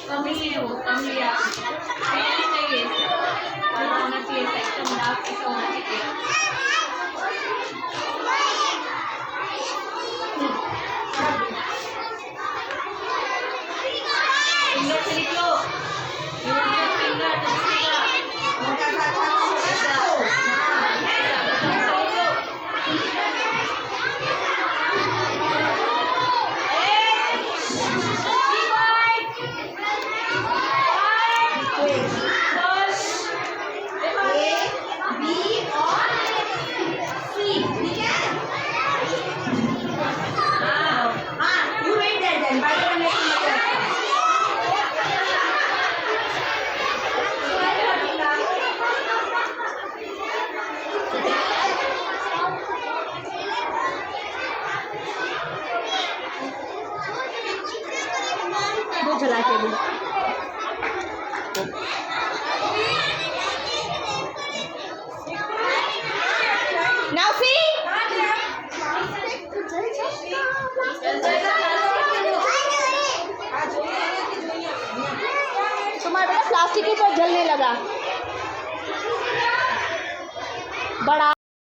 कम ही है वो, कम लिया नहीं चाहिए, ऐसा होना चाहिए, एकदम डार्क ऐसा होना चाहिए। फिंगर से निकलो, फिंगर चला के भी Now see तुम्हारे बेटा प्लास्टिक के ऊपर जलने लगा बड़ा